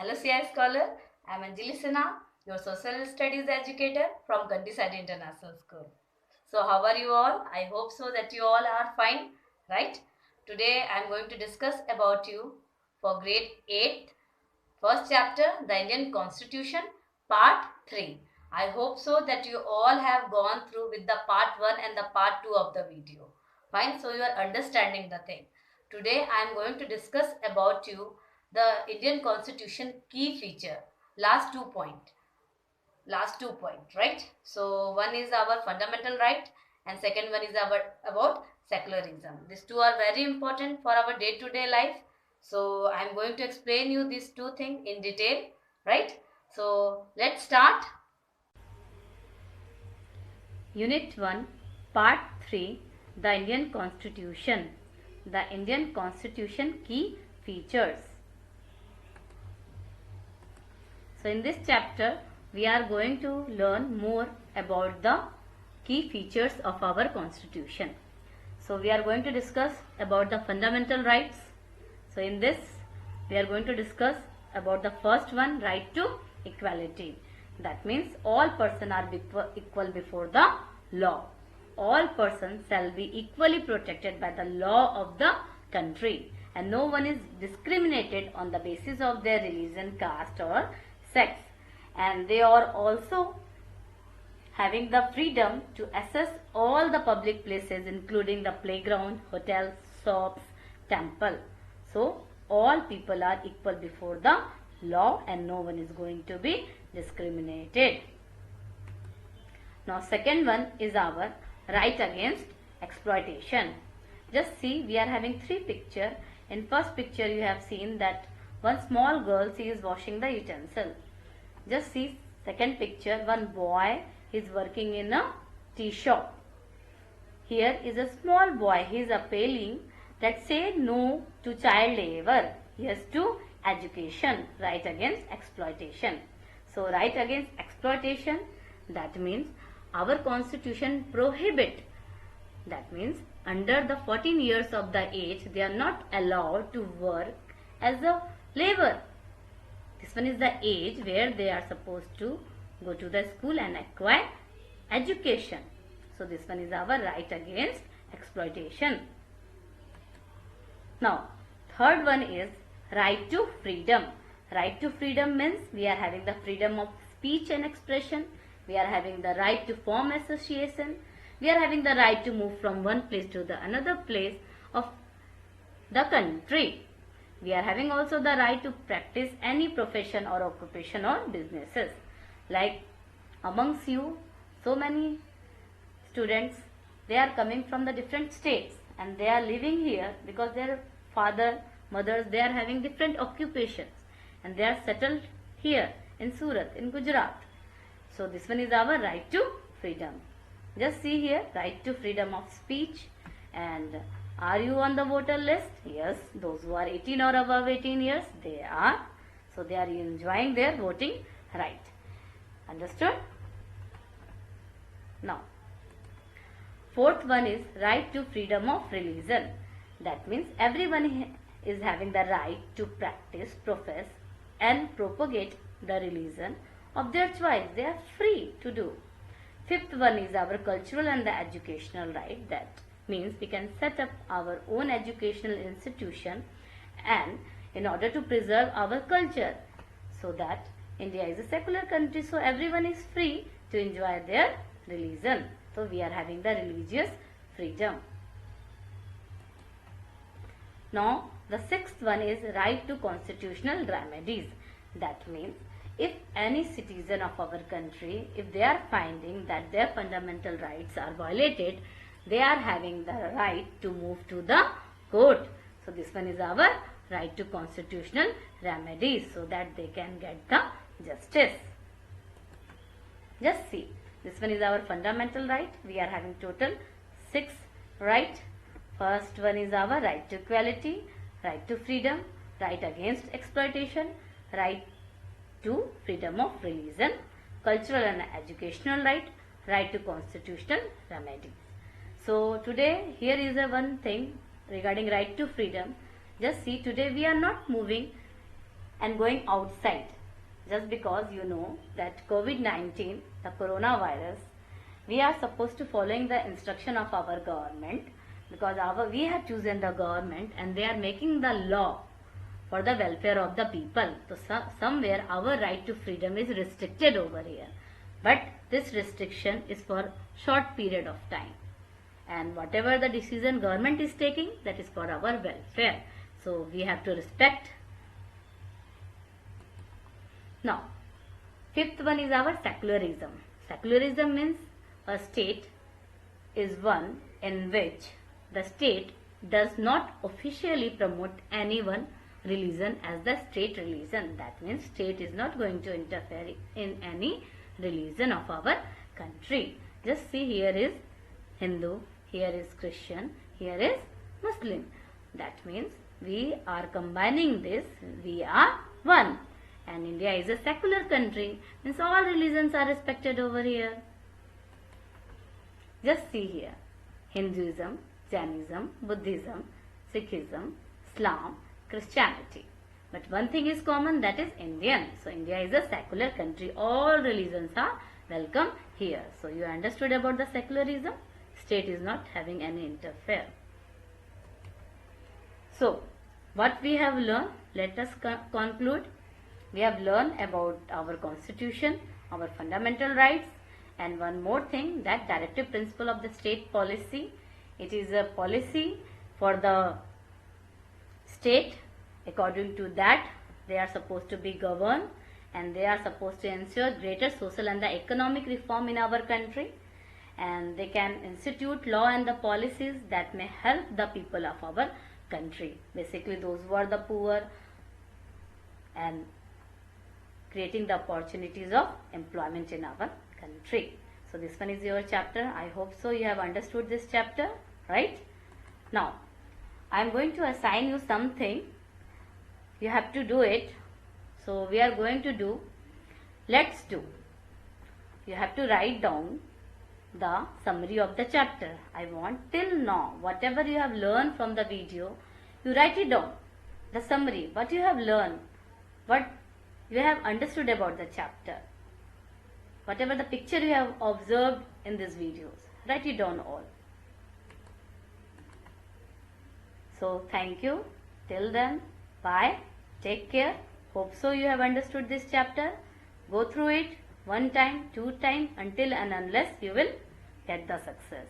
Hello CI Scholar, I am Anjali Sinha, your social studies educator from Countryside International School. So how are you all? I hope so that you all are fine, right? Today I am going to discuss about you for grade 8, first chapter, the Indian Constitution, part 3. I hope so that you all have gone through with the part 1 and the part 2 of the video. Fine, so you are understanding the thing. Today I am going to discuss about you the Indian Constitution key feature, last 2 point, right? So one is our fundamental right and second one is our about secularism. These two are very important for our day-to-day life. So I am going to explain you these two things in detail, right? So let's start. Unit 1, Part 3, the Indian Constitution. The Indian Constitution key features. So in this chapter, we are going to learn more about the key features of our Constitution. So we are going to discuss about the fundamental rights. So in this, we are going to discuss about the first one, right to equality. That means all persons are equal before the law. All persons shall be equally protected by the law of the country, and no one is discriminated on the basis of their religion, caste or sex. And they are also having the freedom to access all the public places including the playground, hotels, shops, temple. So all people are equal before the law and no one is going to be discriminated. Now second one is our right against exploitation. Just see, we are having three pictures. In first picture you have seen that one small girl, she is washing the utensil. Just see second picture, one boy is working in a tea shop. Here is a small boy, he is appealing that say no to child labor, yes to education, right against exploitation. So right against exploitation, that means our constitution prohibit, that means under the 14 years of the age they are not allowed to work as a labor. This one is the age where they are supposed to go to the school and acquire education. So this one is our right against exploitation. Now third one is right to freedom. Right to freedom means we are having the freedom of speech and expression. We are having the right to form association. We are having the right to move from one place to the another place of the country. We are having also the right to practice any profession or occupation or businesses. Like amongst you, so many students, they are coming from the different states and they are living here because their father, mothers, they are having different occupations and they are settled here in Surat, in Gujarat. So this one is our right to freedom. Just see here, right to freedom of speech. And are you on the voter list? Yes, those who are 18 or above 18 years, they are. So they are enjoying their voting right. Understood? Now, fourth one is right to freedom of religion. That means everyone is having the right to practice, profess and propagate the religion of their choice. They are free to do. Fifth one is our cultural and the educational right. That means we can set up our own educational institution and in order to preserve our culture, so that India is a secular country, so everyone is free to enjoy their religion. So we are having the religious freedom. Now the sixth one is right to constitutional remedies. That means if any citizen of our country, if they are finding that their fundamental rights are violated, they are having the right to move to the court. So this one is our right to constitutional remedies, so that they can get the justice. Just see, this one is our fundamental right. We are having total 6 right. First one is our right to equality, right to freedom, right against exploitation, right to freedom of religion, cultural and educational right, right to constitutional remedies. So today here is a one thing regarding right to freedom. Just see, today we are not moving and going outside. Just because you know that COVID-19, the coronavirus, we are supposed to following the instruction of our government, because we have chosen the government and they are making the law for the welfare of the people. So somewhere our right to freedom is restricted over here. But this restriction is for short period of time. And whatever the decision government is taking, that is for our welfare. So we have to respect. Now, fifth one is our secularism. Secularism means a state is one in which the state does not officially promote any one religion as the state religion. That means state is not going to interfere in any religion of our country. Just see, here is Hindu, here is Christian, here is Muslim. That means we are combining this, we are one. And India is a secular country, means all religions are respected over here. Just see here, Hinduism, Jainism, Buddhism, Sikhism, Islam, Christianity. But one thing is common, that is Indian. So India is a secular country. All religions are welcome here. So you understood about the secularism. State is not having any interfere. So what we have learned, let us conclude. We have learned about our constitution, our fundamental rights, and one more thing, that directive principle of the state policy. It is a policy for the state. According to that, they are supposed to be governed and they are supposed to ensure greater social and the economic reform in our country. And they can institute law and the policies that may help the people of our country. Basically, those who are the poor, and creating the opportunities of employment in our country. So this one is your chapter. I hope so you have understood this chapter, right? Now, I am going to assign you something. You have to do it. So we are going to do, let's do. You have to write down the summary of the chapter. I want till now, whatever you have learned from the video, you write it down. The summary, what you have learned, what you have understood about the chapter, whatever the picture you have observed in these videos, write it down all. So thank you. Till then, bye. Take care. Hope so you have understood this chapter. Go through it one time, two times, until and unless you will get the success.